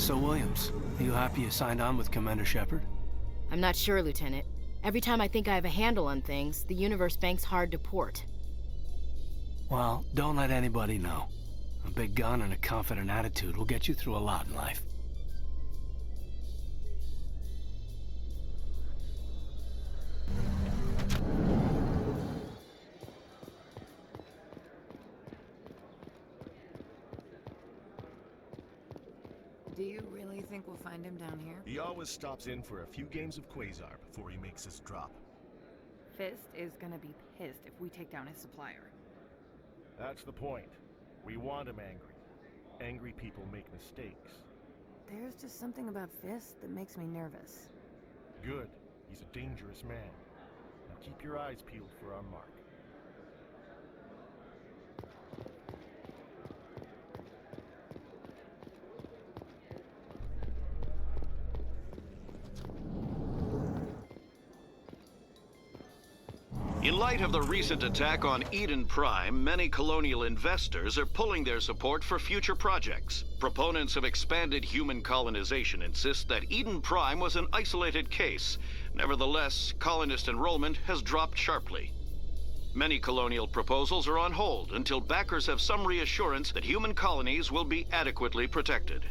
So Williams, are you happy you signed on with Commander Shepard? I'm not sure, Lieutenant. Every time I think I have a handle on things, the universe bank's hard to port. Well, don't let anybody know. A big gun and a confident attitude will get you through a lot in life. Do you really think we'll find him down here? He always stops in for a few games of Quasar before he makes his drop. Fist is gonna be pissed if we take down his supplier. That's the point. We want him angry. Angry people make mistakes. There's just something about Fist that makes me nervous. Good. He's a dangerous man. Now keep your eyes peeled for our mark. In light of the recent attack on Eden Prime, many colonial investors are pulling their support for future projects. Proponents of expanded human colonization insist that Eden Prime was an isolated case. Nevertheless, colonist enrollment has dropped sharply. Many colonial proposals are on hold until backers have some reassurance that human colonies will be adequately protected.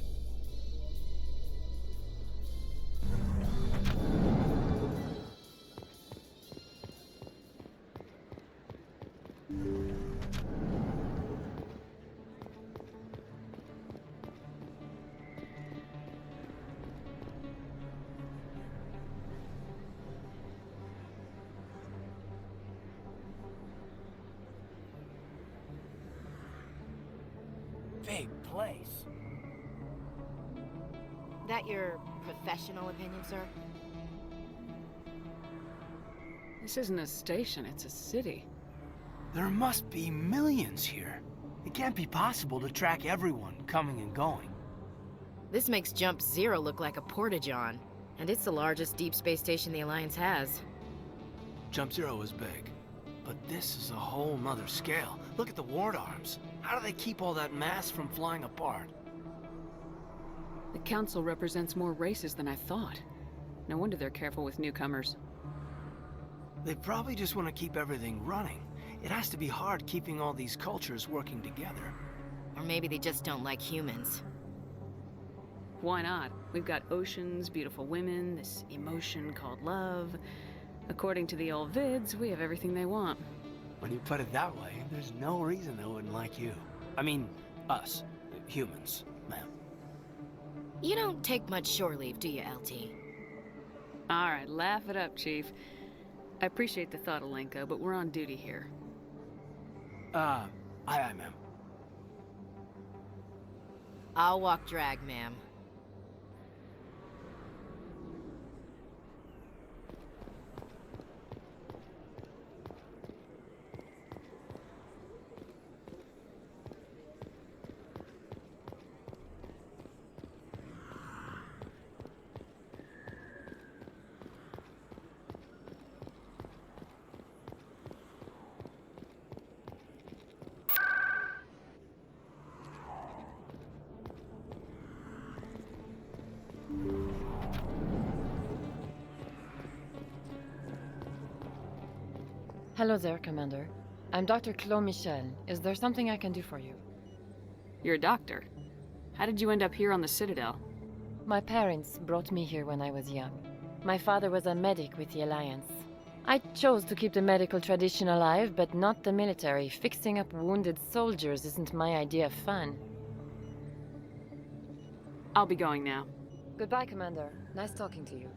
Big place. That your professional opinion, sir? This isn't a station, it's a city. There must be millions here. It can't be possible to track everyone coming and going. This makes Jump Zero look like a porta-john, and it's the largest deep space station the Alliance has. Jump Zero is big, but this is a whole nother scale. Look at the ward arms. How do they keep all that mass from flying apart? The Council represents more races than I thought. No wonder they're careful with newcomers. They probably just want to keep everything running. It has to be hard keeping all these cultures working together. Or maybe they just don't like humans. Why not? We've got oceans, beautiful women, this emotion called love. According to the old vids, we have everything they want. When you put it that way, there's no reason they wouldn't like you. I mean, us. Humans, ma'am. You don't take much shore leave, do you, LT? Alright, laugh it up, Chief. I appreciate the thought, Alenka, but we're on duty here. Aye, ma'am. I'll walk drag, ma'am. Hello there, Commander. I'm Dr. Claude Michel. Is there something I can do for you? You're a doctor. How did you end up here on the Citadel? My parents brought me here when I was young. My father was a medic with the Alliance. I chose to keep the medical tradition alive, but not the military. Fixing up wounded soldiers isn't my idea of fun. I'll be going now. Goodbye, Commander. Nice talking to you.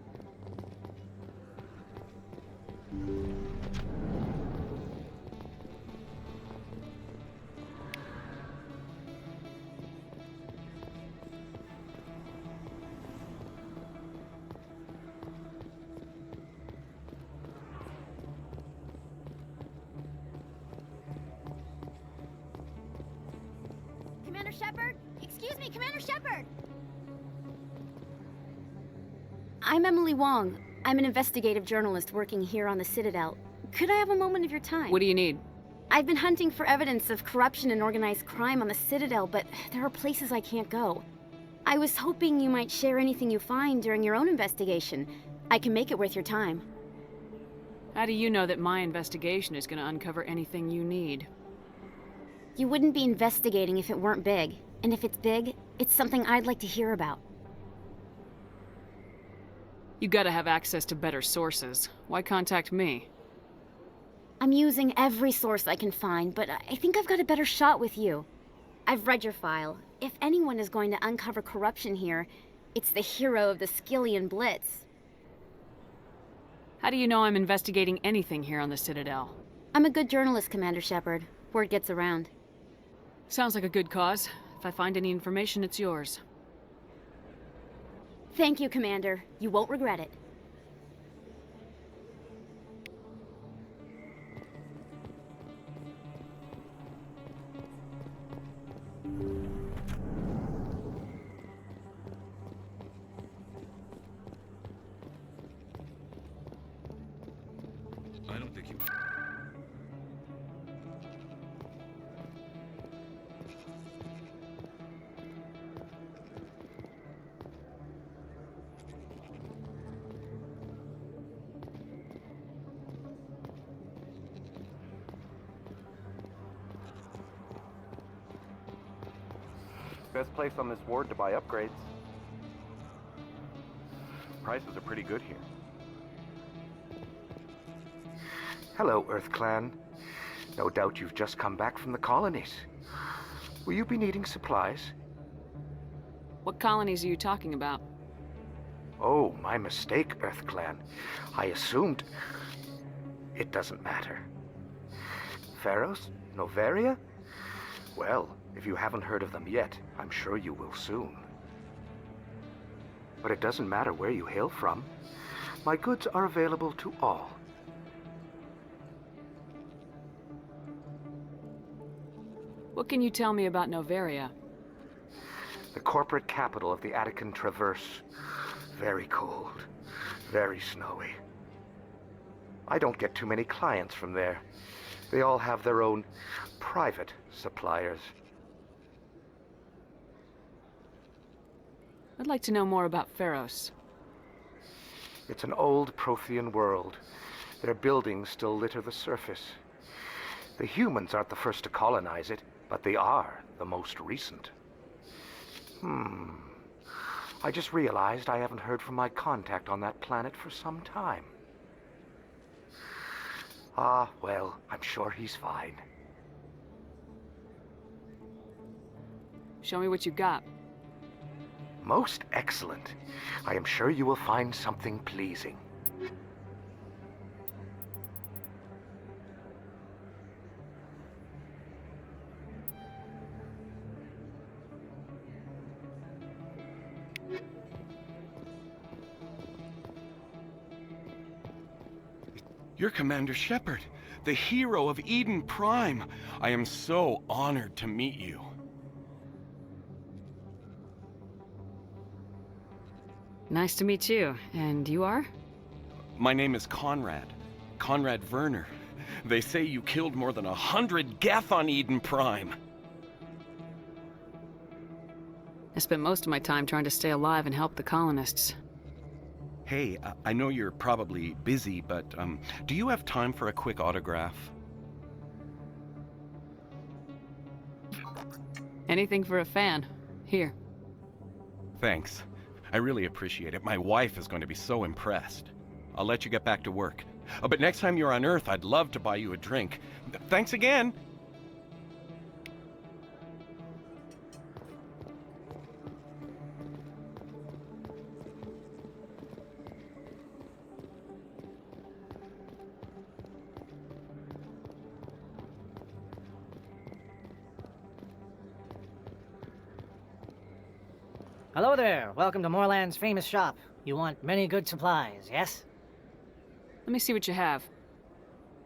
Commander Shepard? Excuse me, Commander Shepard! I'm Emily Wong. I'm an investigative journalist working here on the Citadel. Could I have a moment of your time? What do you need? I've been hunting for evidence of corruption and organized crime on the Citadel, but there are places I can't go. I was hoping you might share anything you find during your own investigation. I can make it worth your time. How do you know that my investigation is going to uncover anything you need? You wouldn't be investigating if it weren't big. And if it's big, it's something I'd like to hear about. You gotta have access to better sources. Why contact me? I'm using every source I can find, but I think I've got a better shot with you. I've read your file. If anyone is going to uncover corruption here, it's the hero of the Skillian Blitz. How do you know I'm investigating anything here on the Citadel? I'm a good journalist, Commander Shepard. Word gets around. Sounds like a good cause. If I find any information, it's yours. Thank you, Commander. You won't regret it. I don't think you... Best place on this ward to buy upgrades. Prices are pretty good here. Hello, Earth Clan. No doubt you've just come back from the colonies. Will you be needing supplies? What colonies are you talking about? Oh, my mistake, Earth Clan. I assumed... It doesn't matter. Pharos? Noveria? Well, if you haven't heard of them yet, I'm sure you will soon. But it doesn't matter where you hail from. My goods are available to all. What can you tell me about Noveria? The corporate capital of the Attican Traverse. Very cold. Very snowy. I don't get too many clients from there. They all have their own private suppliers. I'd like to know more about Pharos. It's an old Prothean world. Their buildings still litter the surface. The humans aren't the first to colonize it, but they are the most recent. I just realized I haven't heard from my contact on that planet for some time. Ah, well, I'm sure he's fine. Show me what you got. Most excellent. I am sure you will find something pleasing. You're Commander Shepard, the hero of Eden Prime. I am so honored to meet you. Nice to meet you. And you are? My name is Conrad. Conrad Werner. They say you killed more than 100 Geth on Eden Prime. I spent most of my time trying to stay alive and help the colonists. Hey, I know you're probably busy, but do you have time for a quick autograph? Anything for a fan. Here. Thanks. I really appreciate it. My wife is going to be so impressed. I'll let you get back to work. But next time you're on Earth, I'd love to buy you a drink. Thanks again! Hello there. Welcome to Moorland's famous shop. You want many good supplies, yes? Let me see what you have.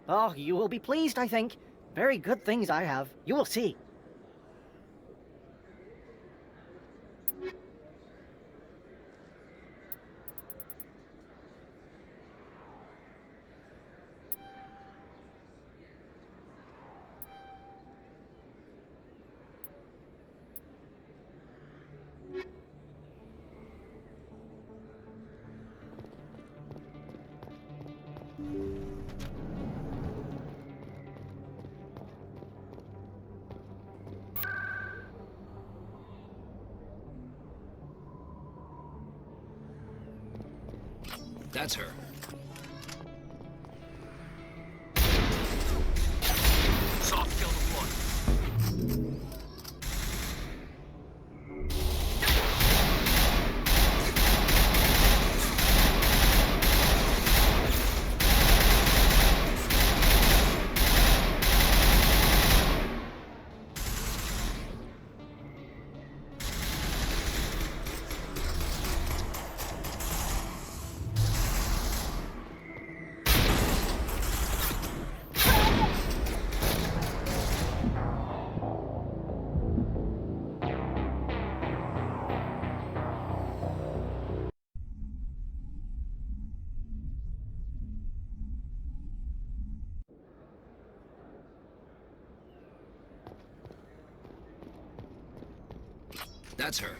Oh, you will be pleased, I think. Very good things I have. You will see. That's her. Soft kill deployed. That's her.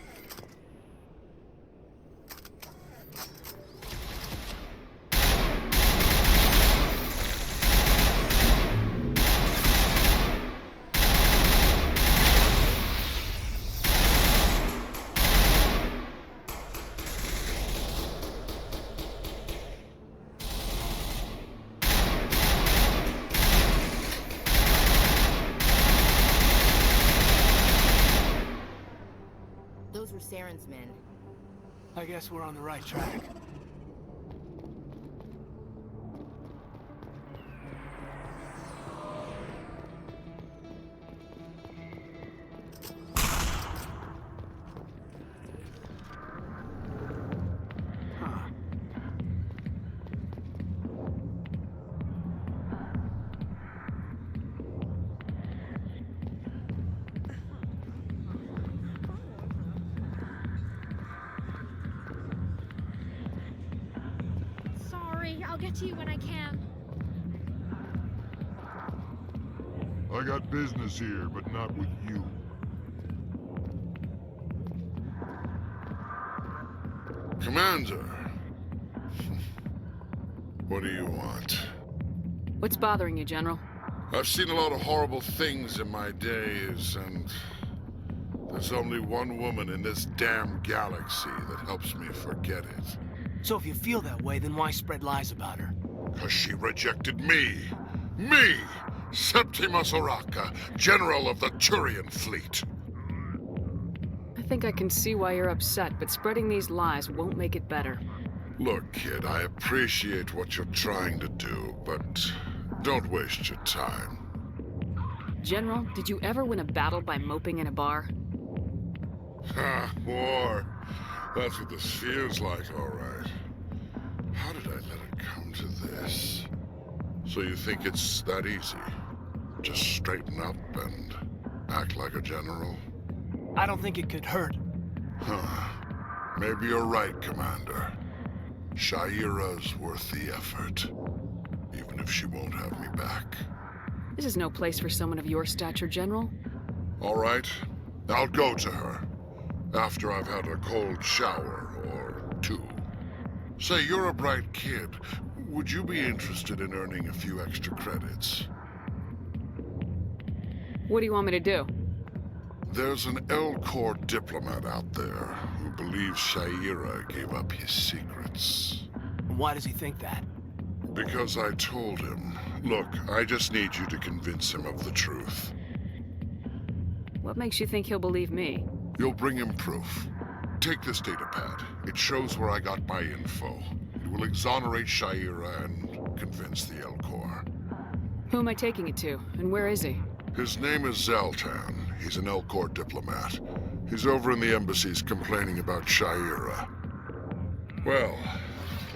Those were Saren's men. I guess we're on the right track. I'll get to you when I can. I got business here, but not with you. Commander. What do you want? What's bothering you, General? I've seen a lot of horrible things in my days, and there's only one woman in this damn galaxy that helps me forget it. So if you feel that way, then why spread lies about her? 'Cause she rejected me! Me! Septimus Oraka, General of the Turian Fleet! I think I can see why you're upset, but spreading these lies won't make it better. Look, kid, I appreciate what you're trying to do, but don't waste your time. General, did you ever win a battle by moping in a bar? Ha, war. That's what this feels like, all right. How did I let it come to this? So you think it's that easy? Just straighten up and act like a general? I don't think it could hurt. Huh. Maybe you're right, Commander. Shaira's worth the effort. Even if she won't have me back. This is no place for someone of your stature, General. All right. I'll go to her. After I've had a cold shower or two. Say, you're a bright kid. Would you be interested in earning a few extra credits? What do you want me to do? There's an L-Corps diplomat out there who believes Shaira gave up his secrets. Why does he think that? Because I told him. Look, I just need you to convince him of the truth. What makes you think he'll believe me? You'll bring him proof. Take this datapad. It shows where I got my info. It will exonerate Shaira and convince the L-Corps. Who am I taking it to, and where is he? His name is Zaltan. He's an L-Corps diplomat. He's over in the embassies complaining about Shaira. Well,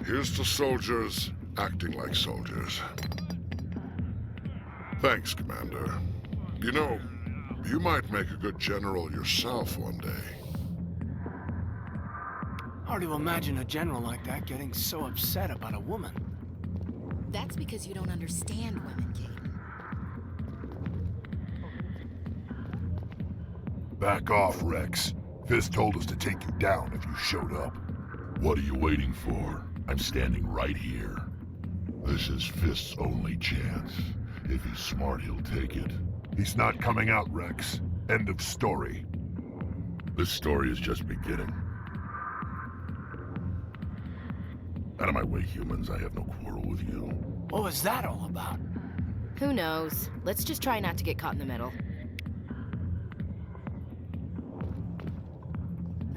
here's to soldiers acting like soldiers. Thanks, Commander. You know, you might make a good general yourself one day. Hard to imagine a general like that getting so upset about a woman. That's because you don't understand women, Kate. Back off, Rex. Fist told us to take you down if you showed up. What are you waiting for? I'm standing right here. This is Fist's only chance. If he's smart, he'll take it. He's not coming out, Rex. End of story. This story is just beginning. Out of my way, humans. I have no quarrel with you. What was that all about? Who knows? Let's just try not to get caught in the middle.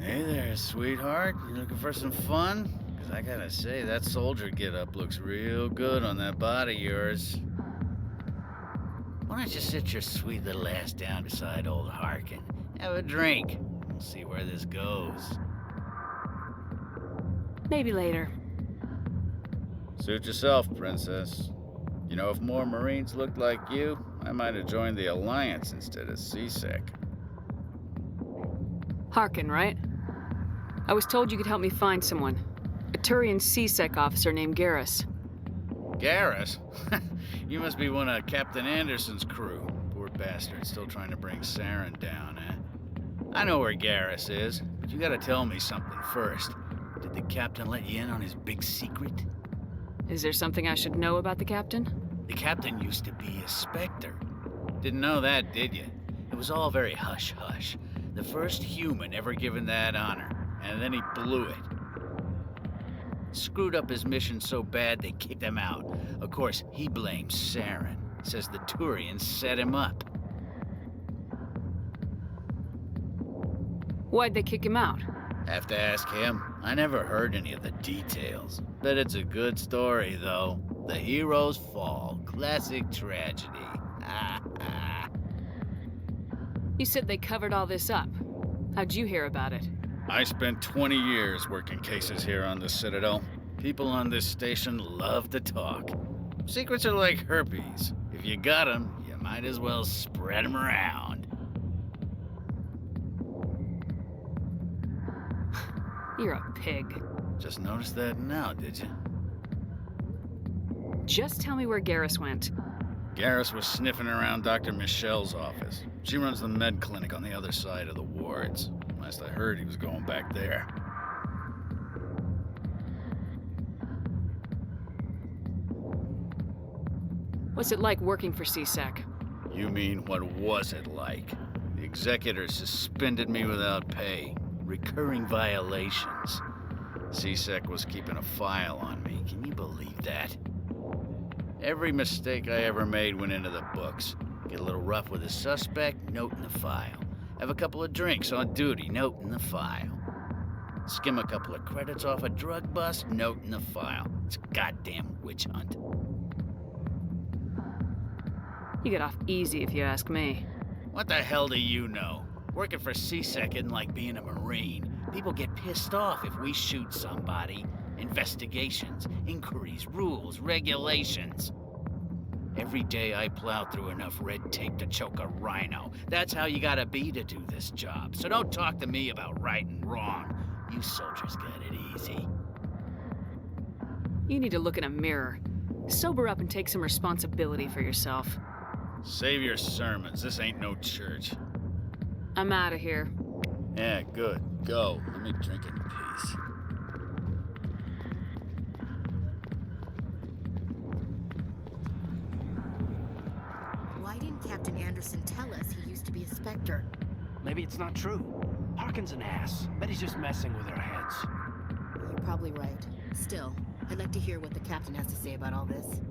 Hey there, sweetheart. You looking for some fun? 'Cause I gotta say, that soldier get-up looks real good on that body of yours. Why don't you sit your sweet little ass down beside old Harkin? Have a drink. We'll see where this goes. Maybe later. Suit yourself, princess. You know, if more Marines looked like you, I might have joined the Alliance instead of CSEC. Harkin, right? I was told you could help me find someone. A Turian CSEC officer named Garrus. Garrus? You must be one of Captain Anderson's crew. Poor bastard, still trying to bring Saren down, eh? I know where Garrus is, but you gotta tell me something first. Did the captain let you in on his big secret? Is there something I should know about the captain? The captain used to be a Spectre. Didn't know that, did you? It was all very hush-hush. The first human ever given that honor, and then he blew it. Screwed up his mission so bad they kicked him out. Of course, he blames Saren. Says the Turians set him up. Why'd they kick him out? Have to ask him. I never heard any of the details. Bet it's a good story, though. The hero's fall. Classic tragedy. You said they covered all this up. How'd you hear about it? I spent 20 years working cases here on the Citadel. People on this station love to talk. Secrets are like herpes. If you got 'em, you might as well spread 'em around. You're a pig. Just noticed that now, did you? Just tell me where Garrus went. Garrus was sniffing around Dr. Michelle's office. She runs the med clinic on the other side of the wards. Last I heard, he was going back there. What's it like working for CSEC? You mean, what was it like? The executors suspended me without pay. Recurring violations. CSEC was keeping a file on me. Can you believe that? Every mistake I ever made went into the books. Get a little rough with a suspect, note in the file. Have a couple of drinks on duty, note in the file. Skim a couple of credits off a drug bust, note in the file. It's a goddamn witch hunt. You get off easy if you ask me. What the hell do you know? Working for CSEC isn't like being a Marine. People get pissed off if we shoot somebody. Investigations, inquiries, rules, regulations. Every day I plow through enough red tape to choke a rhino. That's how you gotta be to do this job. So don't talk to me about right and wrong. You soldiers got it easy. You need to look in a mirror. Sober up and take some responsibility for yourself. Save your sermons. This ain't no church. I'm out of here. Yeah, good. Go. Let me drink in peace. Why didn't Captain Anderson tell us he used to be a Spectre? Maybe it's not true. Harkin's an ass. Bet he's just messing with our heads. You're probably right. Still, I'd like to hear what the captain has to say about all this.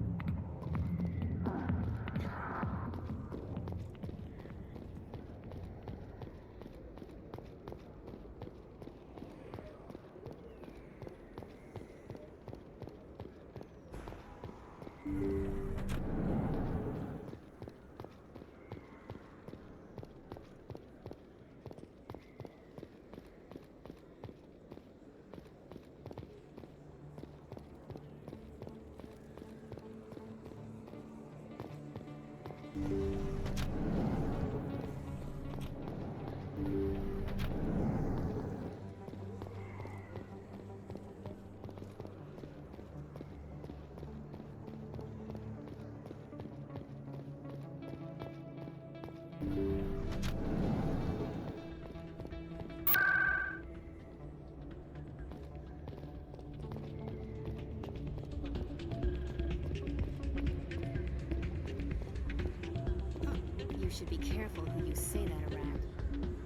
You should be careful who you say that around.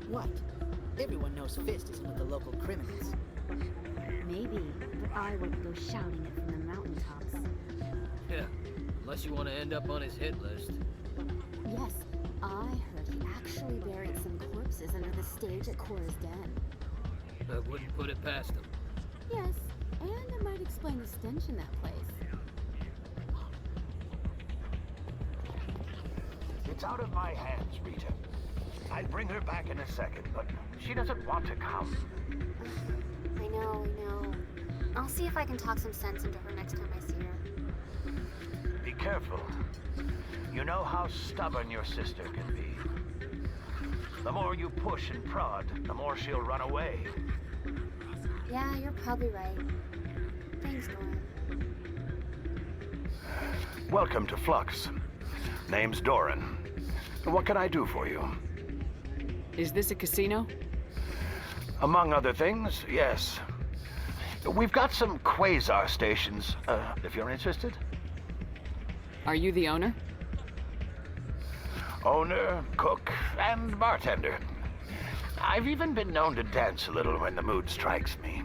What? Everyone knows Fist isn't with the local criminals. Maybe, but I wouldn't go shouting it from the mountaintops. Yeah, unless you want to end up on his hit list. Yes, I heard he actually buried some corpses under the stage at Cora's Den. I wouldn't put it past him. Yes, and it might explain the stench in that place. It's out of my hands, Rita. I'd bring her back in a second, but she doesn't want to come. I know. I'll see if I can talk some sense into her next time I see her. Be careful. You know how stubborn your sister can be. The more you push and prod, the more she'll run away. Yeah, you're probably right. Thanks, Doran. Welcome to Flux. Name's Doran. What can I do for you? Is this a casino? Among other things, yes. We've got some quasar stations, if you're interested. Are you the owner? Owner, cook, and bartender. I've even been known to dance a little when the mood strikes me.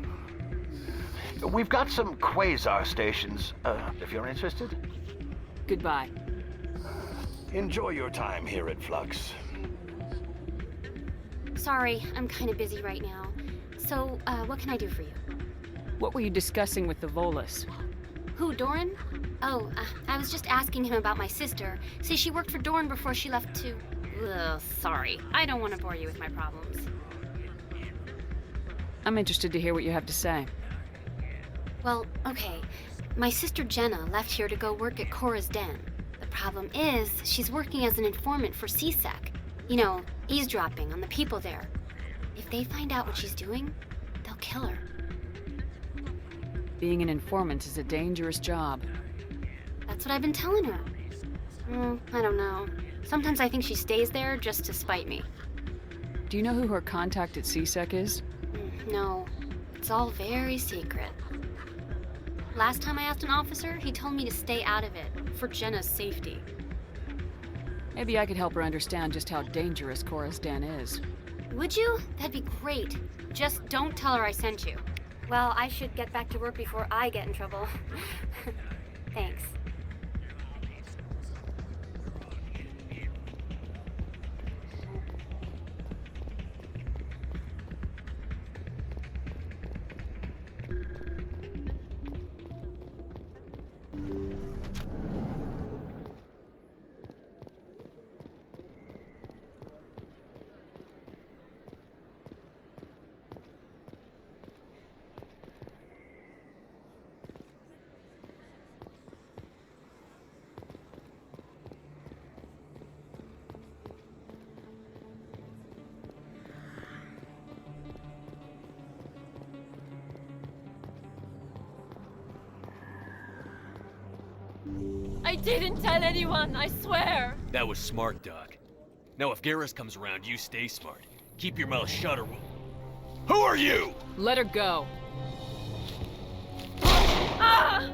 We've got some quasar stations, if you're interested. Goodbye. Enjoy your time here at Flux. Sorry, I'm kind of busy right now. So, what can I do for you? What were you discussing with the Volus? Who, Doran? Oh, I was just asking him about my sister. See, she worked for Doran before she left to... Ugh, sorry. I don't want to bore you with my problems. I'm interested to hear what you have to say. Well, okay. My sister Jenna left here to go work at Cora's Den. The problem is, she's working as an informant for CSEC. You know, eavesdropping on the people there. If they find out what she's doing, they'll kill her. Being an informant is a dangerous job. That's what I've been telling her. I don't know. Sometimes I think she stays there just to spite me. Do you know who her contact at CSEC is? No. It's all very secret. Last time I asked an officer, he told me to stay out of it, for Jenna's safety. Maybe I could help her understand just how dangerous Cora's Den is. Would you? That'd be great. Just don't tell her I sent you. Well, I should get back to work before I get in trouble. Thanks. I didn't tell anyone, I swear! That was smart, Doc. Now if Garrus comes around, you stay smart. Keep your mouth shut or we'll... Who are you? Let her go. Ah!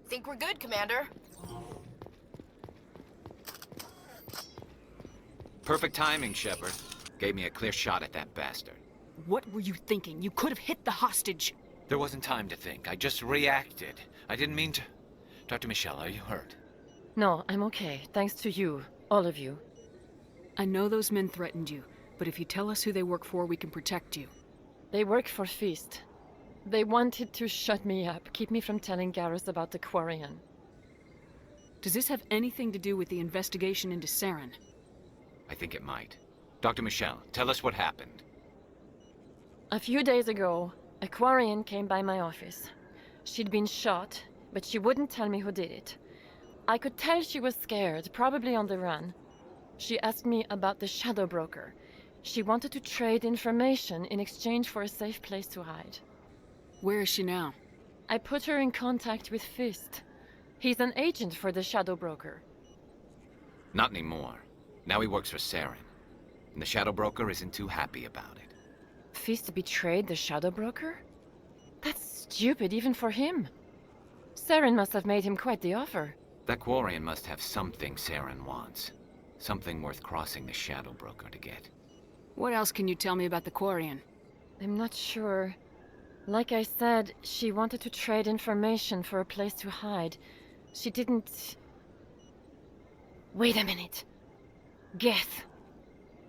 Think we're good, Commander. Perfect timing, Shepard. Gave me a clear shot at that bastard. What were you thinking? You could have hit the hostage. There wasn't time to think. I just reacted. I didn't mean to... Dr. Michelle, are you hurt? No, I'm okay. Thanks to you. All of you. I know those men threatened you, but if you tell us who they work for, we can protect you. They work for Feast. They wanted to shut me up, keep me from telling Garrus about the Quarian. Does this have anything to do with the investigation into Saren? I think it might. Dr. Michelle, tell us what happened. A few days ago, a Quarian came by my office. She'd been shot, but she wouldn't tell me who did it. I could tell she was scared, probably on the run. She asked me about the Shadow Broker. She wanted to trade information in exchange for a safe place to hide. Where is she now? I put her in contact with Fist. He's an agent for the Shadow Broker. Not anymore. Now he works for Saren. And the Shadow Broker isn't too happy about it. Fist betrayed the Shadow Broker? That's stupid even for him. Saren must have made him quite the offer. That Quarian must have something Saren wants. Something worth crossing the Shadow Broker to get. What else can you tell me about the Quarian? I'm not sure. Like I said, she wanted to trade information for a place to hide. She didn't... Wait a minute. Geth.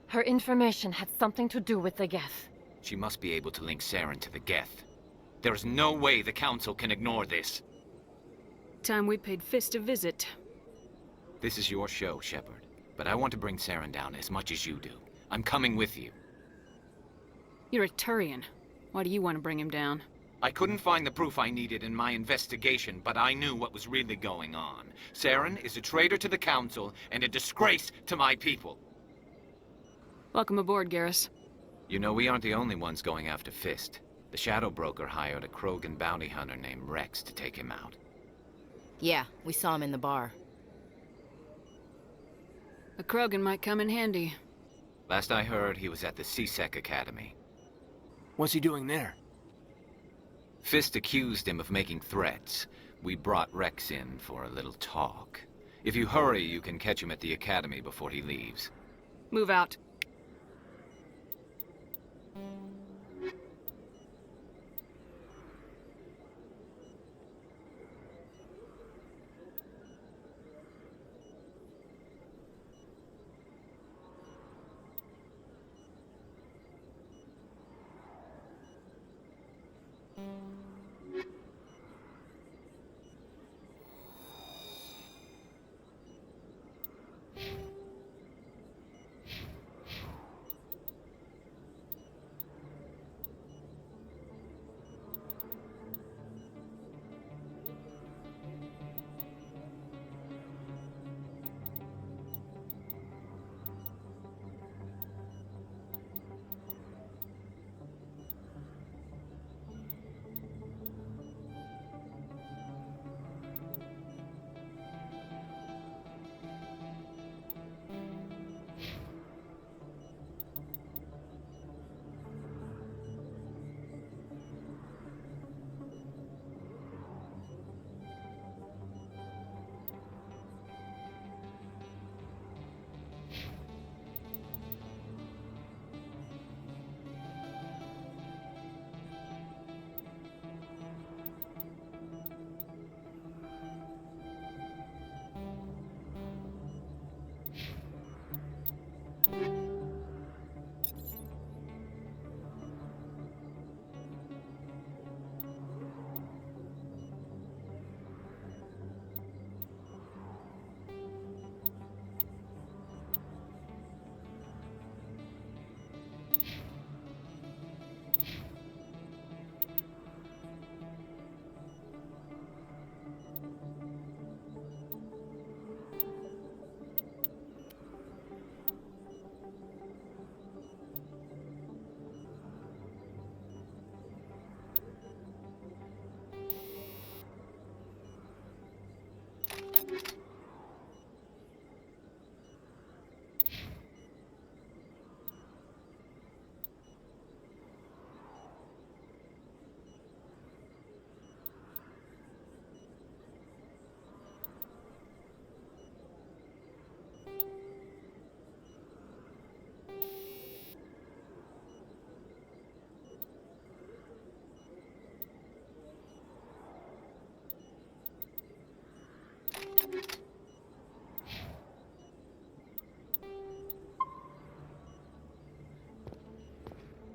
Her information had something to do with the Geth. She must be able to link Saren to the Geth. There's no way the Council can ignore this. Time we paid Fist a visit. This is your show, Shepard. But I want to bring Saren down as much as you do. I'm coming with you. You're a Turian. Why do you want to bring him down? I couldn't find the proof I needed in my investigation, but I knew what was really going on. Saren is a traitor to the Council and a disgrace to my people. Welcome aboard, Garrus. You know, we aren't the only ones going after Fist. The Shadow Broker hired a Krogan bounty hunter named Rex to take him out. Yeah, we saw him in the bar. A Krogan might come in handy. Last I heard, he was at the C-Sec Academy. What's he doing there? Fist accused him of making threats. We brought Rex in for a little talk. If you hurry, you can catch him at the Academy before he leaves. Move out.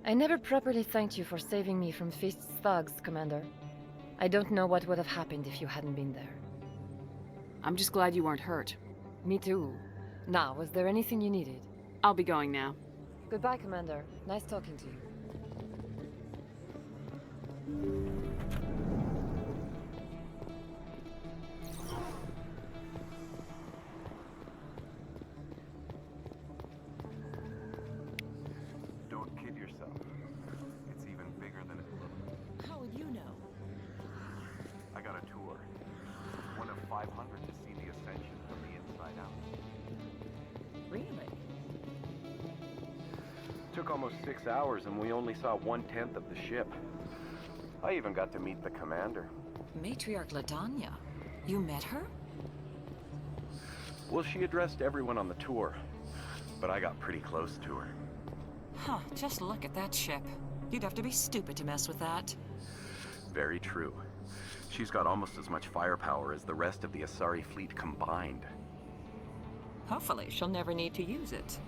I never properly thanked you for saving me from Fist's thugs, Commander. I don't know what would have happened if you hadn't been there. I'm just glad you weren't hurt. Me too. Now, was there anything you needed? I'll be going now. Goodbye, Commander. Nice talking to you. Don't kid yourself. It's even bigger than it looks. How would you know? I got a tour. One of 500 to see the ascension from the inside out. Really? Took almost 6 hours and we only saw 1/10 of the ship. I even got to meet the commander. Matriarch Ladanya. You met her? Well, she addressed everyone on the tour, but I got pretty close to her. Huh, just look at that ship. You'd have to be stupid to mess with that. Very true. She's got almost as much firepower as the rest of the Asari fleet combined. Hopefully, she'll never need to use it.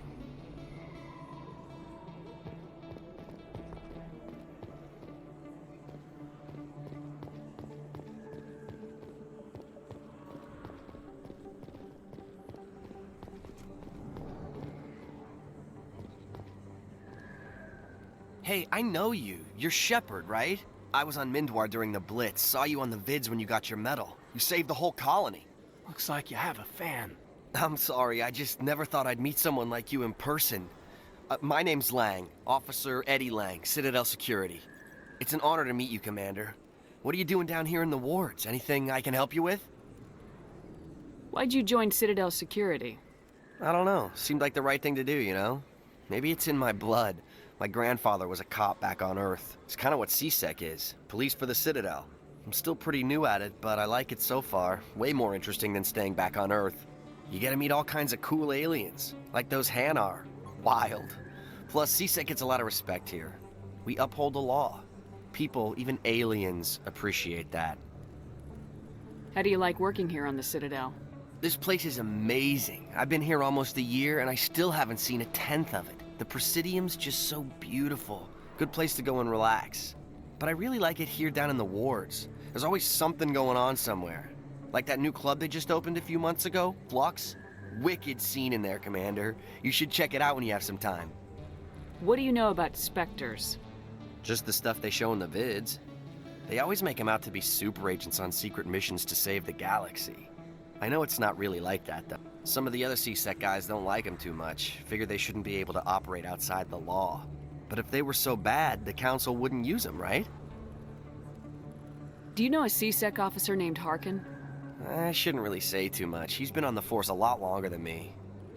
Hey, I know you. You're Shepard, right? I was on Mindwar during the Blitz. Saw you on the vids when you got your medal. You saved the whole colony. Looks like you have a fan. I'm sorry, I just never thought I'd meet someone like you in person. My name's Lang, Officer Eddie Lang, Citadel Security. It's an honor to meet you, Commander. What are you doing down here in the wards? Anything I can help you with? Why'd you join Citadel Security? I don't know. Seemed like the right thing to do, you know? Maybe it's in my blood. My grandfather was a cop back on Earth. It's kind of what CSEC is. Police for the Citadel. I'm still pretty new at it, but I like it so far. Way more interesting than staying back on Earth. You get to meet all kinds of cool aliens, like those Hanar. Wild. Plus, CSEC gets a lot of respect here. We uphold the law. People, even aliens, appreciate that. How do you like working here on the Citadel? This place is amazing. I've been here almost a year, and I still haven't seen 1/10 of it. The Presidium's just so beautiful. Good place to go and relax. But I really like it here down in the wards. There's always something going on somewhere. Like that new club they just opened a few months ago, Flux. Wicked scene in there, Commander. You should check it out when you have some time. What do you know about Spectres? Just the stuff they show in the vids. They always make them out to be super agents on secret missions to save the galaxy. I know it's not really like that, though. Some of the other CSEC guys don't like them too much. Figure they shouldn't be able to operate outside the law. But if they were so bad, the Council wouldn't use them, right? Do you know a CSEC officer named Harkin? I shouldn't really say too much. He's been on the force a lot longer than me.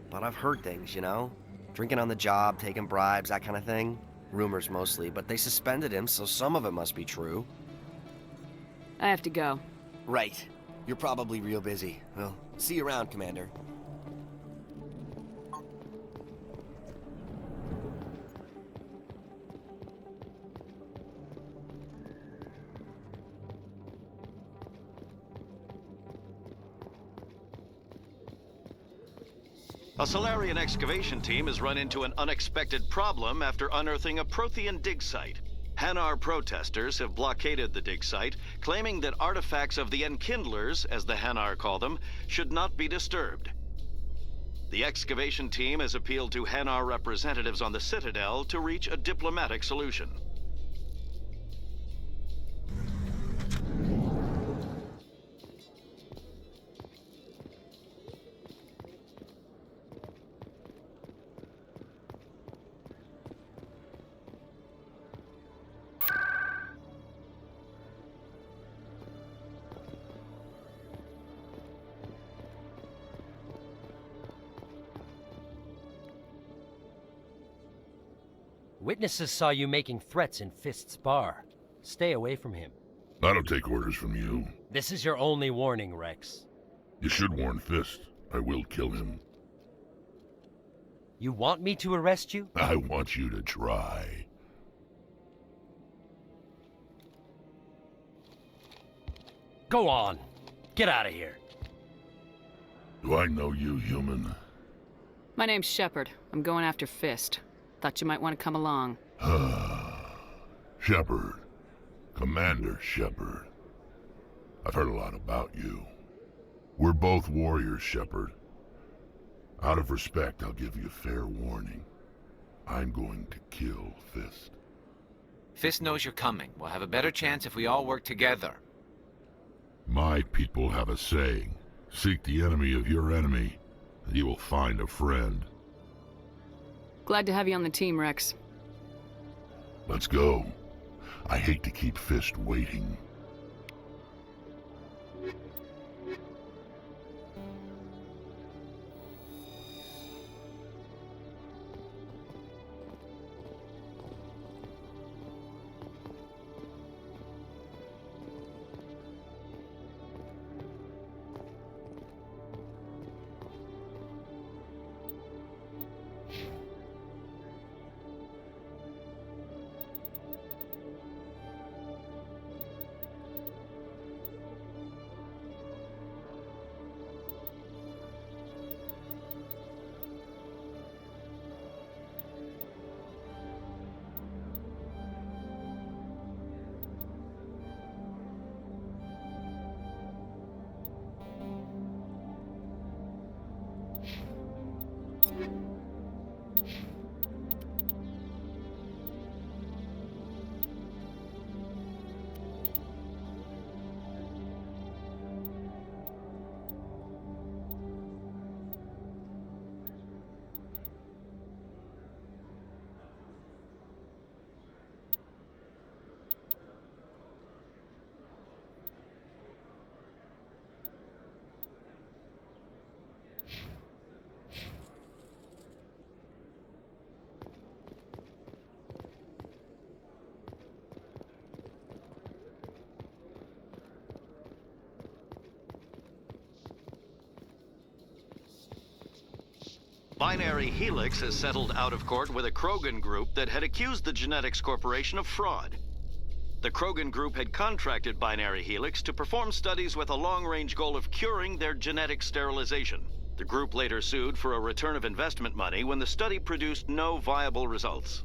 But I've heard things, you know? Drinking on the job, taking bribes, that kind of thing. Rumors mostly, but they suspended him, so some of it must be true. I have to go. Right. You're probably real busy. Well, see you around, Commander. A Solarian excavation team has run into an unexpected problem after unearthing a Prothean dig site. Hanar protesters have blockaded the dig site, claiming that artifacts of the Enkindlers, as the Hanar call them, should not be disturbed. The excavation team has appealed to Hanar representatives on the Citadel to reach a diplomatic solution. Witnesses saw you making threats in Fist's bar. Stay away from him. I don't take orders from you. This is your only warning, Rex. You should warn Fist. I will kill him. You want me to arrest you? I want you to try. Go on. Get out of here. Do I know you, human? My name's Shepard. I'm going after Fist. Thought you might want to come along. Shepard. Commander Shepard. I've heard a lot about you. We're both warriors, Shepard. Out of respect, I'll give you fair warning. I'm going to kill Fist. Fist knows you're coming. We'll have a better chance if we all work together. My people have a saying. Seek the enemy of your enemy, and you will find a friend. Glad to have you on the team, Rex. Let's go. I hate to keep Fist waiting. Binary Helix has settled out of court with a Krogan group that had accused the Genetics Corporation of fraud. The Krogan group had contracted Binary Helix to perform studies with a long-range goal of curing their genetic sterilization. The group later sued for a return of investment money when the study produced no viable results.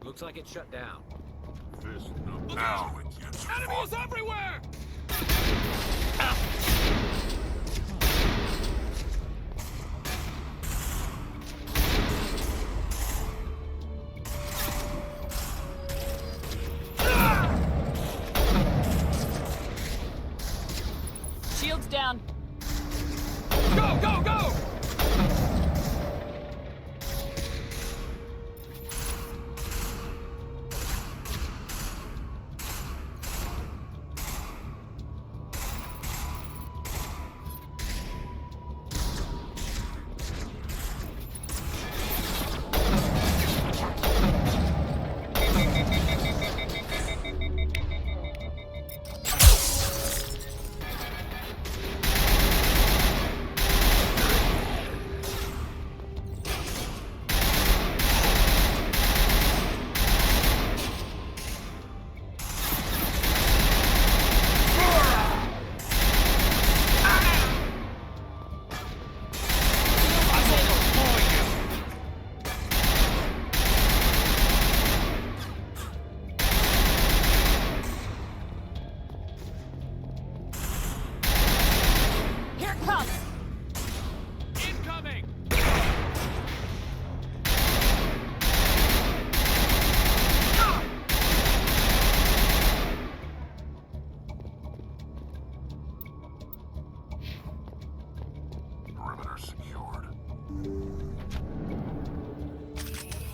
Looks like it's shut down. Fist, now it gets Enemies everywhere! Shields down. Go, go, go!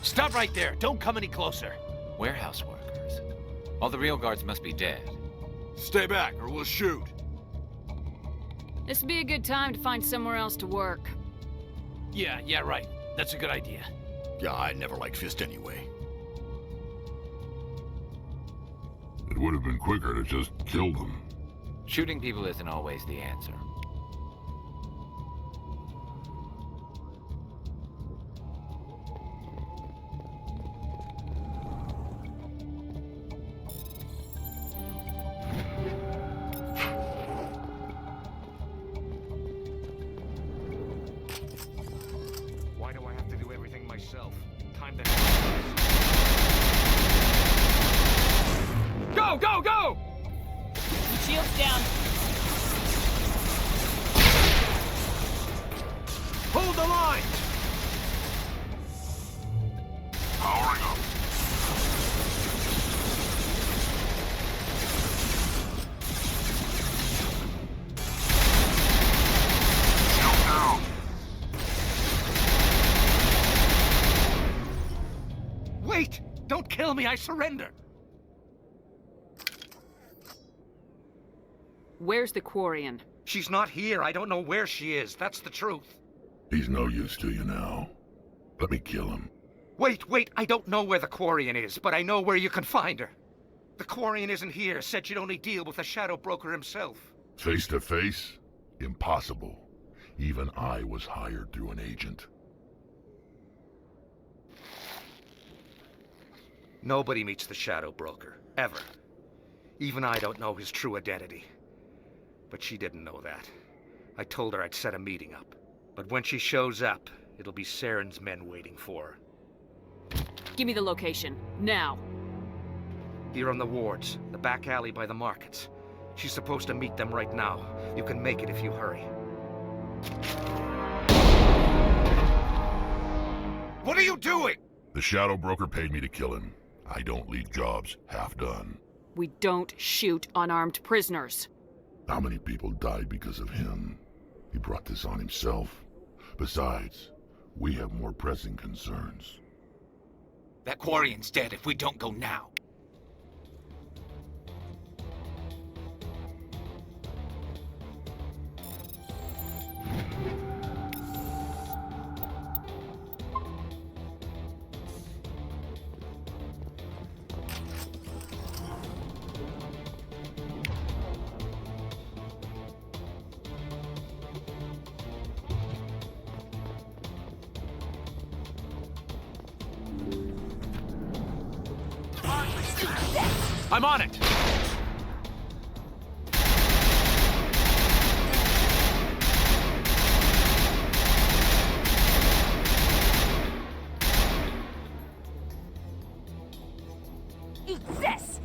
Stop right there. Don't come any closer. Warehouse workers. All the real guards must be dead. Stay back, or we'll shoot. This would be a good time to find somewhere else to work. Yeah, right. That's a good idea. Yeah, I never liked Fist anyway. It would have been quicker to just kill them. Shooting people isn't always the answer. Why do I have to do everything myself? Time to... Go, go, go! Shields down. Hold the line! Powering up. Shield down. Wait! Don't kill me, I surrender! Where's the Quarian? She's not here. I don't know where she is. That's the truth. He's no use to you now. Let me kill him. Wait, I don't know where the Quarian is, but I know where you can find her. The Quarian isn't here. Said she'd only deal with the Shadow Broker himself. Face to face? Impossible. Even I was hired through an agent. Nobody meets the Shadow Broker. Ever. Even I don't know his true identity. But she didn't know that. I told her I'd set a meeting up. But when she shows up, it'll be Saren's men waiting for her. Give me the location. Now. Here on the wards, the back alley by the markets. She's supposed to meet them right now. You can make it if you hurry. What are you doing? The Shadow Broker paid me to kill him. I don't leave jobs half done. We don't shoot unarmed prisoners. How many people died because of him? He brought this on himself. Besides, we have more pressing concerns. That Quarian's dead if we don't go now. I'm on it! Eat this!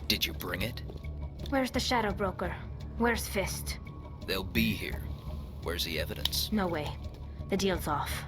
Did you bring it? Where's the Shadow Broker? Where's Fist? They'll be here. Where's the evidence? No way. The deal's off.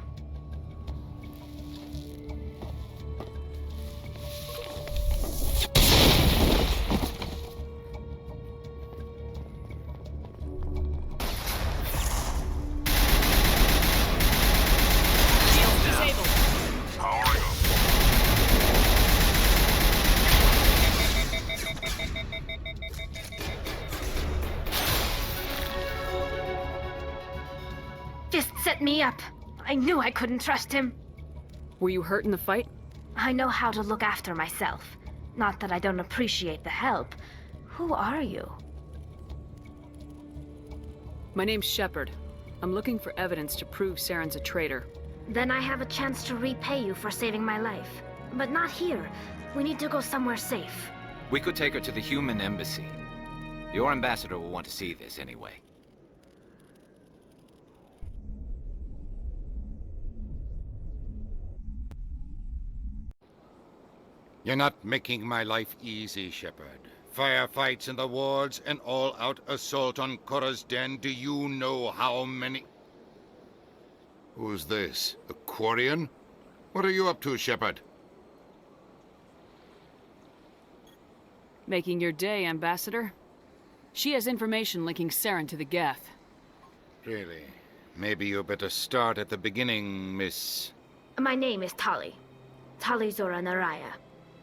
set me up. I knew I couldn't trust him. Were you hurt in the fight? I know how to look after myself. Not that I don't appreciate the help. Who are you? My name's Shepard. I'm looking for evidence to prove Saren's a traitor. Then I have a chance to repay you for saving my life. But not here. We need to go somewhere safe. We could take her to the human embassy. Your ambassador will want to see this anyway. You're not making my life easy, Shepard. Firefights in the wards, an all-out assault on Korra's den. Do you know how many... Who's this? A Quarian? What are you up to, Shepard? Making your day, Ambassador. She has information linking Saren to the Geth. Really? Maybe you better start at the beginning, Miss... My name is Tali. Tali Zora Naraya.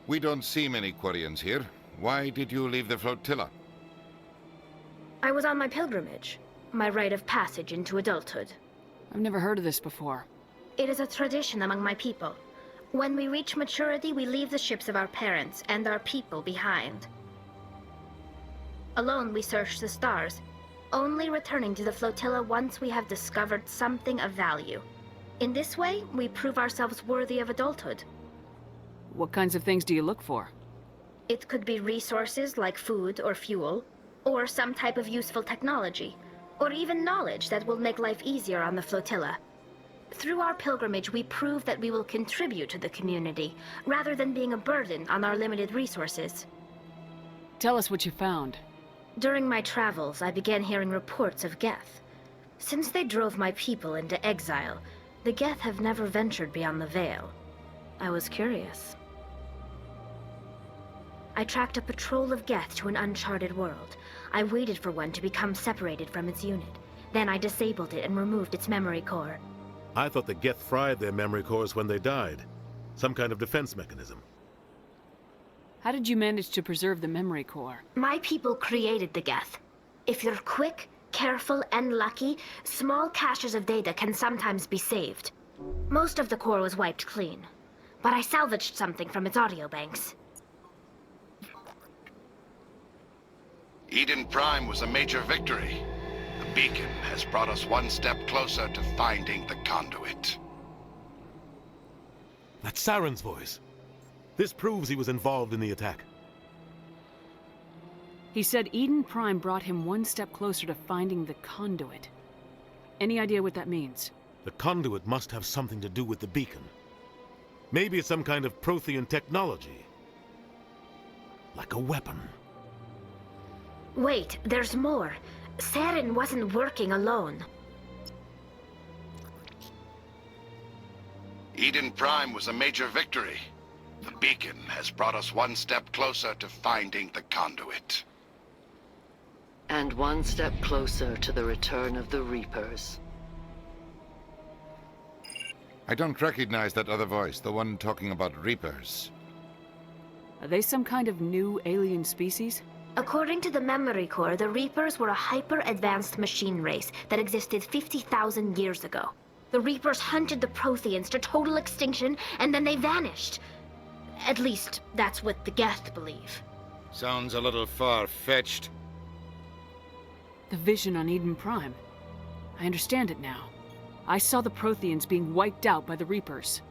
We don't see many Quarians here. Why did you leave the flotilla? I was on my pilgrimage. My rite of passage into adulthood. I've never heard of this before. It is a tradition among my people. When we reach maturity, we leave the ships of our parents and our people behind. Alone, we search the stars, only returning to the flotilla once we have discovered something of value. In this way, we prove ourselves worthy of adulthood. What kinds of things do you look for? It could be resources like food or fuel, or some type of useful technology, or even knowledge that will make life easier on the flotilla. Through our pilgrimage, we prove that we will contribute to the community, rather than being a burden on our limited resources. Tell us what you found. During my travels, I began hearing reports of Geth. Since they drove my people into exile, the Geth have never ventured beyond the Veil. I was curious. I tracked a patrol of Geth to an uncharted world. I waited for one to become separated from its unit. Then I disabled it and removed its memory core. I thought the Geth fried their memory cores when they died. Some kind of defense mechanism. How did you manage to preserve the memory core? My people created the Geth. If you're quick, careful, and lucky, small caches of data can sometimes be saved. Most of the core was wiped clean, but I salvaged something from its audio banks. Eden Prime was a major victory. The beacon has brought us one step closer to finding the conduit. That's Saren's voice. This proves he was involved in the attack. He said Eden Prime brought him one step closer to finding the conduit. Any idea what that means? The conduit must have something to do with the beacon. Maybe it's some kind of Prothean technology. Like a weapon. Wait, there's more. Saren wasn't working alone. Eden Prime was a major victory. The beacon has brought us one step closer to finding the conduit. And one step closer to the return of the Reapers. I don't recognize that other voice, the one talking about Reapers. Are they some kind of new alien species? According to the memory core, the Reapers were a hyper-advanced machine race that existed 50,000 years ago. The Reapers hunted the Protheans to total extinction, and then they vanished. At least, that's what the Geth believe. Sounds a little far-fetched. The vision on Eden Prime. I understand it now. I saw the Protheans being wiped out by the Reapers.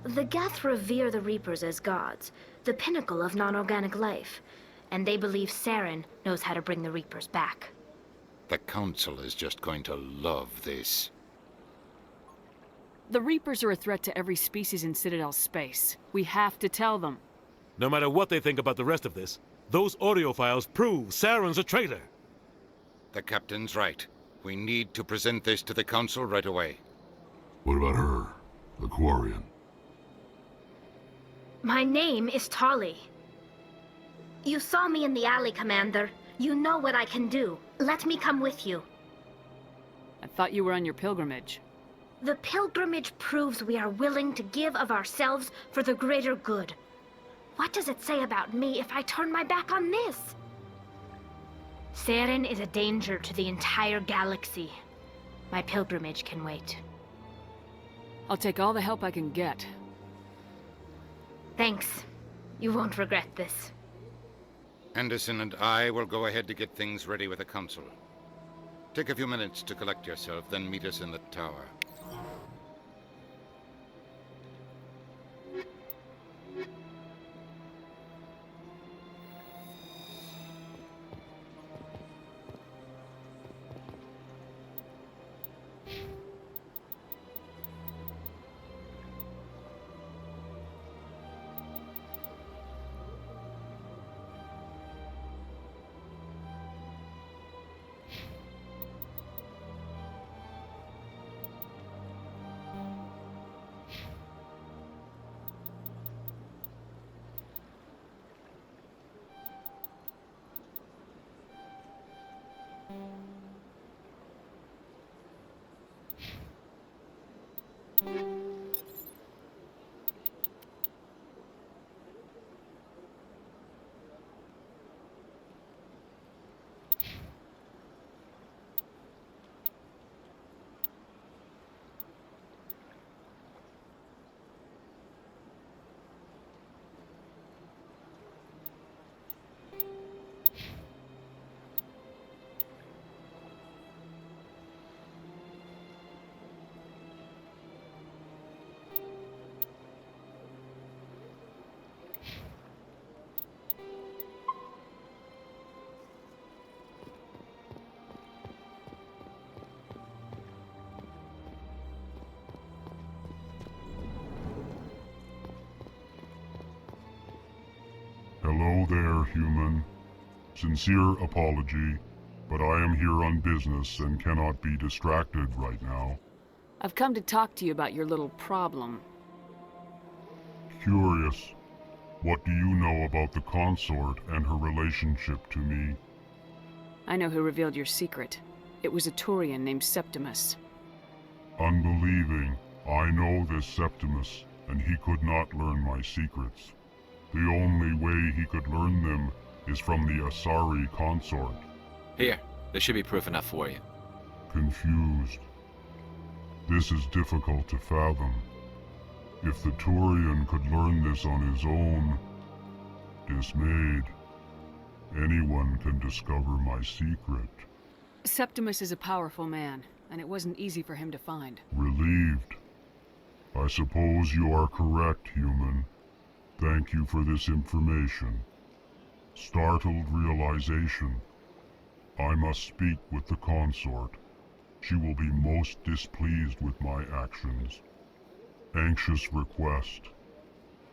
The Geth revere the Reapers as gods, the pinnacle of non-organic life. And they believe Saren knows how to bring the Reapers back. The Council is just going to love this. The Reapers are a threat to every species in Citadel space. We have to tell them. No matter what they think about the rest of this, those audio files prove Saren's a traitor. The Captain's right. We need to present this to the Council right away. What about her? The Quarian? My name is Tali. You saw me in the alley, Commander. You know what I can do. Let me come with you. I thought you were on your pilgrimage. The pilgrimage proves we are willing to give of ourselves for the greater good. What does it say about me if I turn my back on this? Saren is a danger to the entire galaxy. My pilgrimage can wait. I'll take all the help I can get. Thanks. You won't regret this. Anderson and I will go ahead to get things ready with the council. Take a few minutes to collect yourself, then meet us in the tower. Hello there, human. Sincere apology, but I am here on business and cannot be distracted right now. I've come to talk to you about your little problem. Curious. What do you know about the consort and her relationship to me? I know who revealed your secret. It was a Turian named Septimus. Unbelieving, I know this Septimus, and he could not learn my secrets. The only way he could learn them is from the Asari consort. Here, there should be proof enough for you. Confused. This is difficult to fathom. If the Turian could learn this on his own, dismayed, anyone can discover my secret. Septimus is a powerful man, and it wasn't easy for him to find. Relieved. I suppose you are correct, human. Thank you for this information. Startled realization. I must speak with the consort. She will be most displeased with my actions. Anxious request.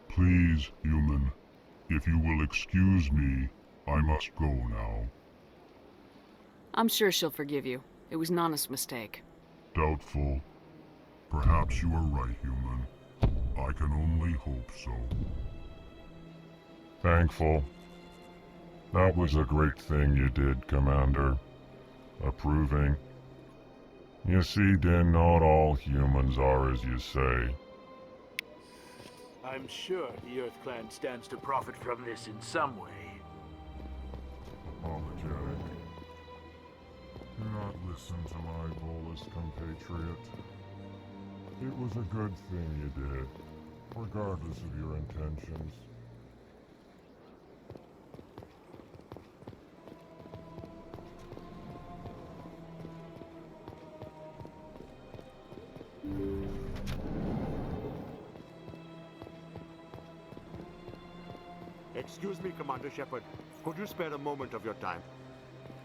Please, human, if you will excuse me, I must go now. I'm sure she'll forgive you. It was an honest mistake. Doubtful. Perhaps you are right, human. I can only hope so. Thankful. That was a great thing you did, Commander. Approving. You see, Din, not all humans are as you say. I'm sure the Earth Clan stands to profit from this in some way. Apologetic. Do not listen to my bolus compatriot. It was a good thing you did, regardless of your intentions. Excuse me, Commander Shepard. Could you spare a moment of your time?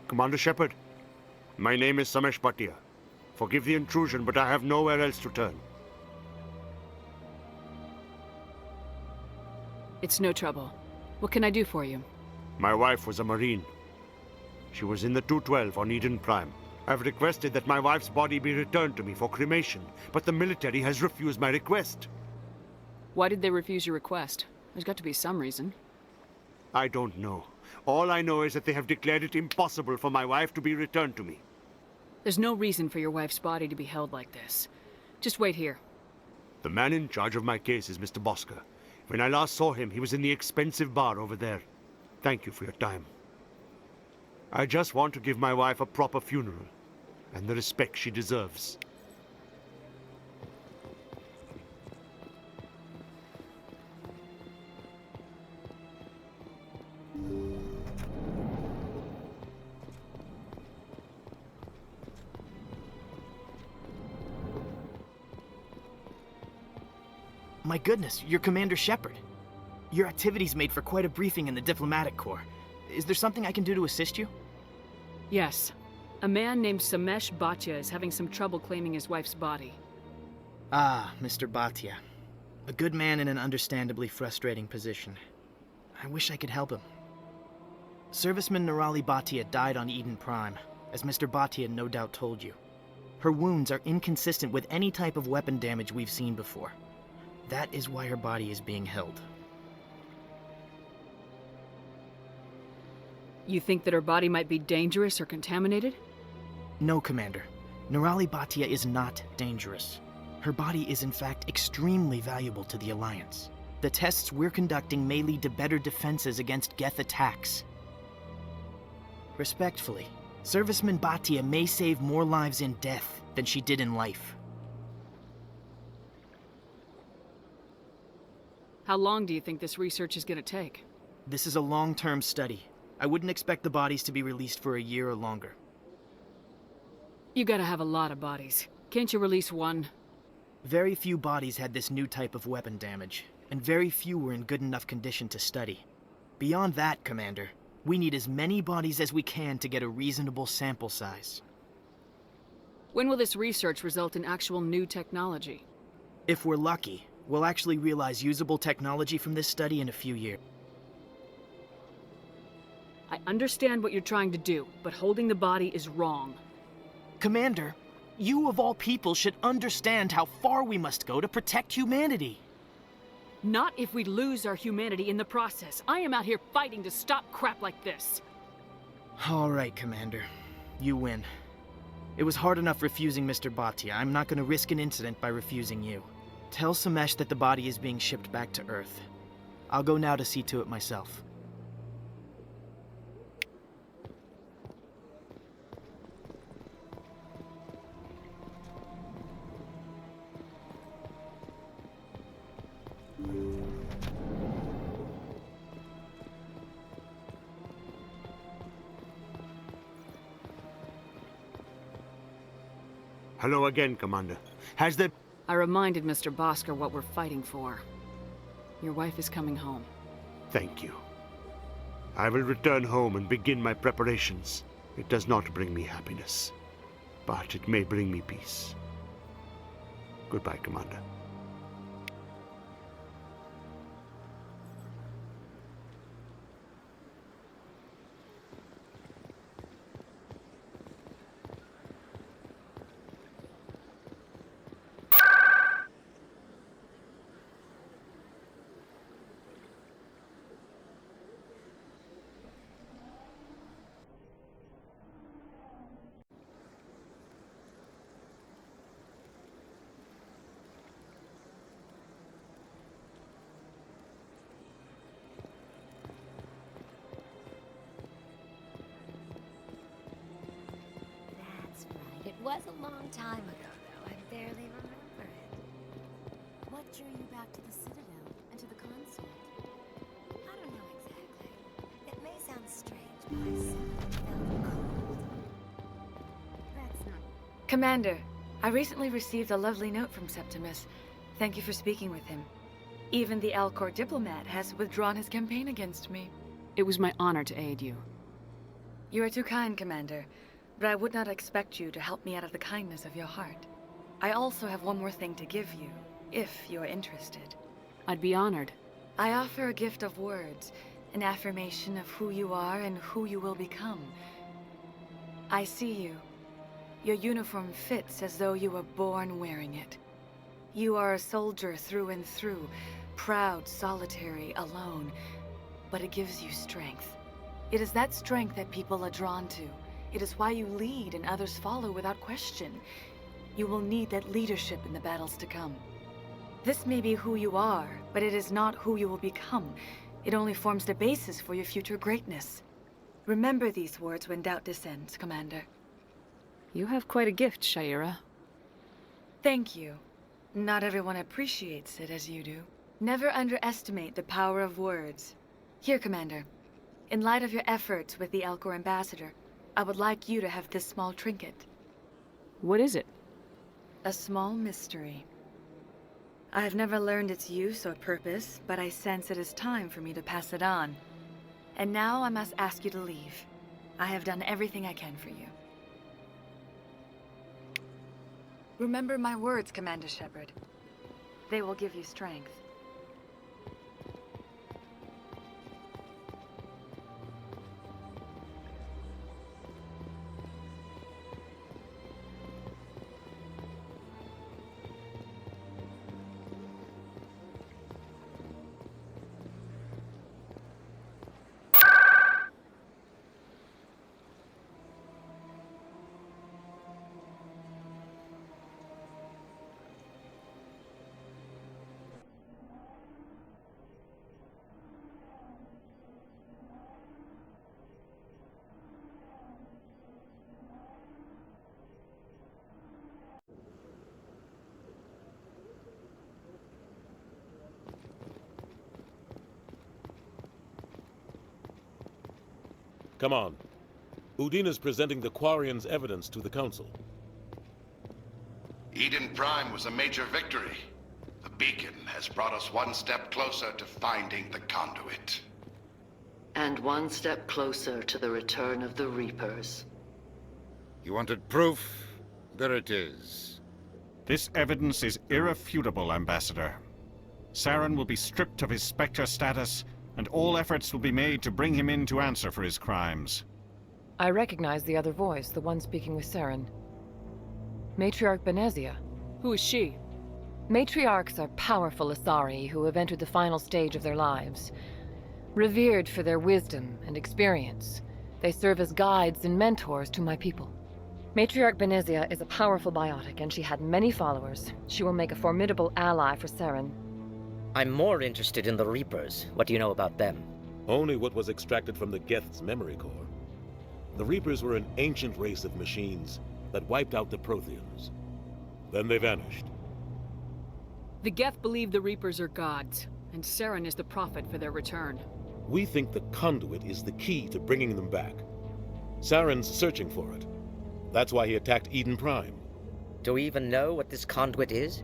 Commander Shepard, my name is Samesh Bhatia. Forgive the intrusion, but I have nowhere else to turn. It's no trouble. What can I do for you? My wife was a Marine. She was in the 212 on Eden Prime. I've requested that my wife's body be returned to me for cremation, but the military has refused my request. Why did they refuse your request? There's got to be some reason. I don't know. All I know is that they have declared it impossible for my wife to be returned to me. There's no reason for your wife's body to be held like this. Just wait here. The man in charge of my case is Mr. Bosker. When I last saw him, he was in the expensive bar over there. Thank you for your time. I just want to give my wife a proper funeral. and the respect she deserves. My goodness, you're Commander Shepard. Your activities made for quite a briefing in the Diplomatic Corps. Is there something I can do to assist you? Yes. A man named Samesh Bhatia is having some trouble claiming his wife's body. Ah, Mr. Bhatia. A good man in an understandably frustrating position. I wish I could help him. Serviceman Nirali Bhatia died on Eden Prime, as Mr. Bhatia no doubt told you. Her wounds are inconsistent with any type of weapon damage we've seen before. That is why her body is being held. You think that her body might be dangerous or contaminated? No, Commander. Nirali Bhatia is not dangerous. Her body is in fact extremely valuable to the Alliance. The tests we're conducting may lead to better defenses against Geth attacks. Respectfully, Serviceman Bhatia may save more lives in death than she did in life. How long do you think this research is going to take? This is a long-term study. I wouldn't expect the bodies to be released for a year or longer. You gotta have a lot of bodies. Can't you release one? Very few bodies had this new type of weapon damage, and very few were in good enough condition to study. Beyond that, Commander, we need as many bodies as we can to get a reasonable sample size. When will this research result in actual new technology? If we're lucky, we'll actually realize usable technology from this study in a few years. I understand what you're trying to do, but holding the body is wrong. Commander, you of all people should understand how far we must go to protect humanity. Not if we lose our humanity in the process. I am out here fighting to stop crap like this. All right, Commander. You win. It was hard enough refusing Mr. Bhatia. I'm not going to risk an incident by refusing you. Tell Samesh that the body is being shipped back to Earth. I'll go now to see to it myself. Hello again, Commander. Has there... I reminded Mr. Bosker what we're fighting for. Your wife is coming home. Thank you. I will return home and begin my preparations. It does not bring me happiness, but it may bring me peace. Goodbye, Commander. It was a long time ago, though. I barely remember it. What drew you back to the Citadel and to the console? I don't know exactly. It may sound strange, but I suddenly felt cold. That's not... Commander, I recently received a lovely note from Septimus. Thank you for speaking with him. Even the Alcor diplomat has withdrawn his campaign against me. It was my honor to aid you. You are too kind, Commander. But I would not expect you to help me out of the kindness of your heart. I also have one more thing to give you, if you are interested. I'd be honored. I offer a gift of words, an affirmation of who you are and who you will become. I see you. Your uniform fits as though you were born wearing it. You are a soldier through and through, proud, solitary, alone, but it gives you strength. It is that strength that people are drawn to. It is why you lead and others follow without question. You will need that leadership in the battles to come. This may be who you are, but it is not who you will become. It only forms the basis for your future greatness. Remember these words when doubt descends, Commander. You have quite a gift, Shaira. Thank you. Not everyone appreciates it as you do. Never underestimate the power of words. Here, Commander. In light of your efforts with the Elcor ambassador, I would like you to have this small trinket. What is it? A small mystery. I have never learned its use or purpose, but I sense it is time for me to pass it on. And now I must ask you to leave. I have done everything I can for you. Remember my words, Commander Shepard. They will give you strength. Come on. Udina's presenting the Quarians' evidence to the Council. Eden Prime was a major victory. The beacon has brought us one step closer to finding the conduit. And one step closer to the return of the Reapers. You wanted proof? There it is. This evidence is irrefutable, Ambassador. Saren will be stripped of his Spectre status, and all efforts will be made to bring him in to answer for his crimes. I recognize the other voice, the one speaking with Saren. Matriarch Benezia. Who is she? Matriarchs are powerful Asari who have entered the final stage of their lives. Revered for their wisdom and experience, they serve as guides and mentors to my people. Matriarch Benezia is a powerful biotic, and she had many followers. She will make a formidable ally for Saren. I'm more interested in the Reapers. What do you know about them? Only what was extracted from the Geth's memory core. The Reapers were an ancient race of machines that wiped out the Protheans. Then they vanished. The Geth believe the Reapers are gods, and Saren is the prophet for their return. We think the conduit is the key to bringing them back. Saren's searching for it. That's why he attacked Eden Prime. Do we even know what this conduit is?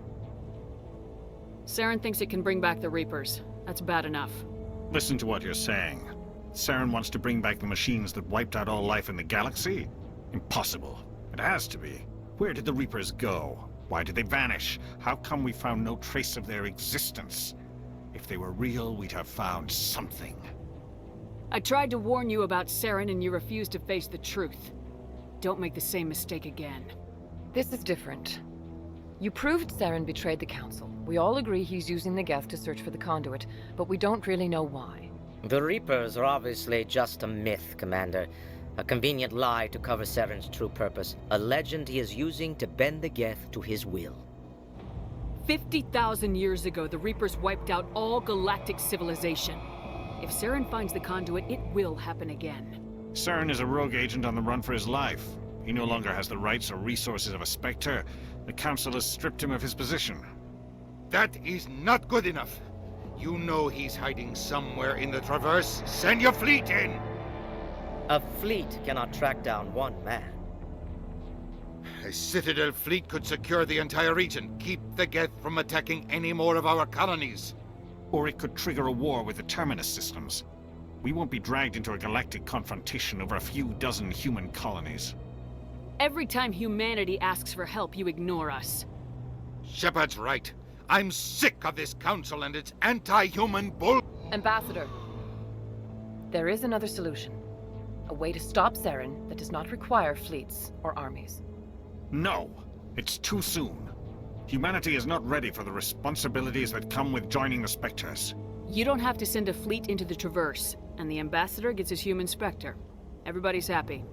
Saren thinks it can bring back the Reapers. That's bad enough. Listen to what you're saying. Saren wants to bring back the machines that wiped out all life in the galaxy? Impossible. It has to be. Where did the Reapers go? Why did they vanish? How come we found no trace of their existence? If they were real, we'd have found something. I tried to warn you about Saren, and you refused to face the truth. Don't make the same mistake again. This is different. You proved Saren betrayed the Council. We all agree he's using the Geth to search for the conduit, but we don't really know why. The Reapers are obviously just a myth, Commander. A convenient lie to cover Saren's true purpose. A legend he is using to bend the Geth to his will. 50,000 years ago, the Reapers wiped out all galactic civilization. If Saren finds the conduit, it will happen again. Saren is a rogue agent on the run for his life. He no longer has the rights or resources of a Spectre. The Council has stripped him of his position. That is not good enough. You know he's hiding somewhere in the Traverse. Send your fleet in! A fleet cannot track down one man. A Citadel fleet could secure the entire region, keep the Geth from attacking any more of our colonies. Or it could trigger a war with the Terminus systems. We won't be dragged into a galactic confrontation over a few dozen human colonies. Every time humanity asks for help, you ignore us. Shepard's right. I'm sick of this council and its anti-human bull... Ambassador, there is another solution. A way to stop Saren that does not require fleets or armies. No! It's too soon. Humanity is not ready for the responsibilities that come with joining the Spectres. You don't have to send a fleet into the Traverse, and the Ambassador gets his human Spectre. Everybody's happy.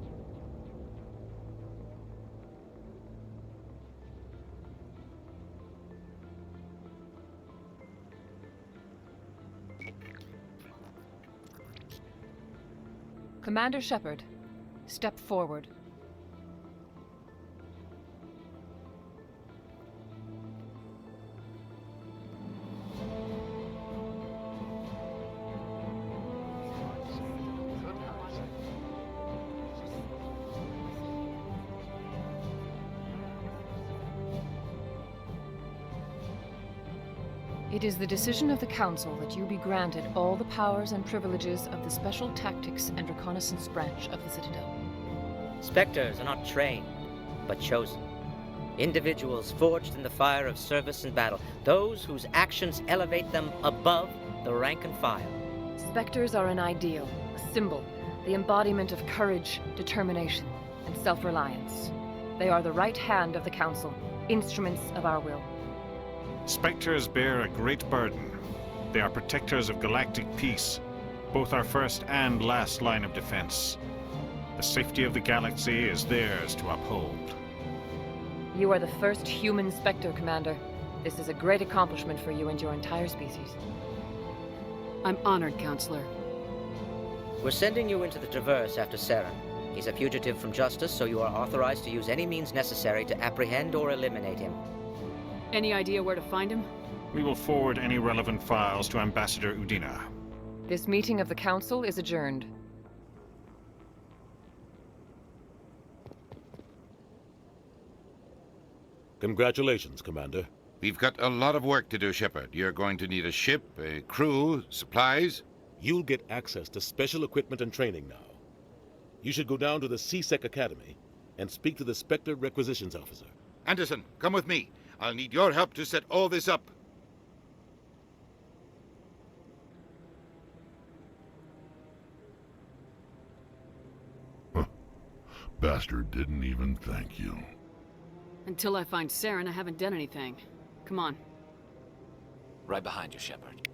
Commander Shepard, step forward. It is the decision of the Council that you be granted all the powers and privileges of the Special Tactics and Reconnaissance branch of the Citadel. Spectres are not trained, but chosen. Individuals forged in the fire of service and battle, those whose actions elevate them above the rank and file. Spectres are an ideal, a symbol, the embodiment of courage, determination, and self-reliance. They are the right hand of the Council, instruments of our will. Spectres bear a great burden. They are protectors of galactic peace, both our first and last line of defense. The safety of the galaxy is theirs to uphold. You are the first human Spectre, Commander. This is a great accomplishment for you and your entire species. I'm honored, Counselor. We're sending you into the Traverse after Saren. He's a fugitive from justice, so you are authorized to use any means necessary to apprehend or eliminate him. Any idea where to find him? We will forward any relevant files to Ambassador Udina. This meeting of the Council is adjourned. Congratulations, Commander. We've got a lot of work to do, Shepard. You're going to need a ship, a crew, supplies. You'll get access to special equipment and training now. You should go down to the C-Sec Academy and speak to the Spectre Requisitions Officer. Anderson, come with me. I'll need your help to set all this up. Bastard didn't even thank you. Until I find Saren, I haven't done anything. Come on. Right behind you, Shepard.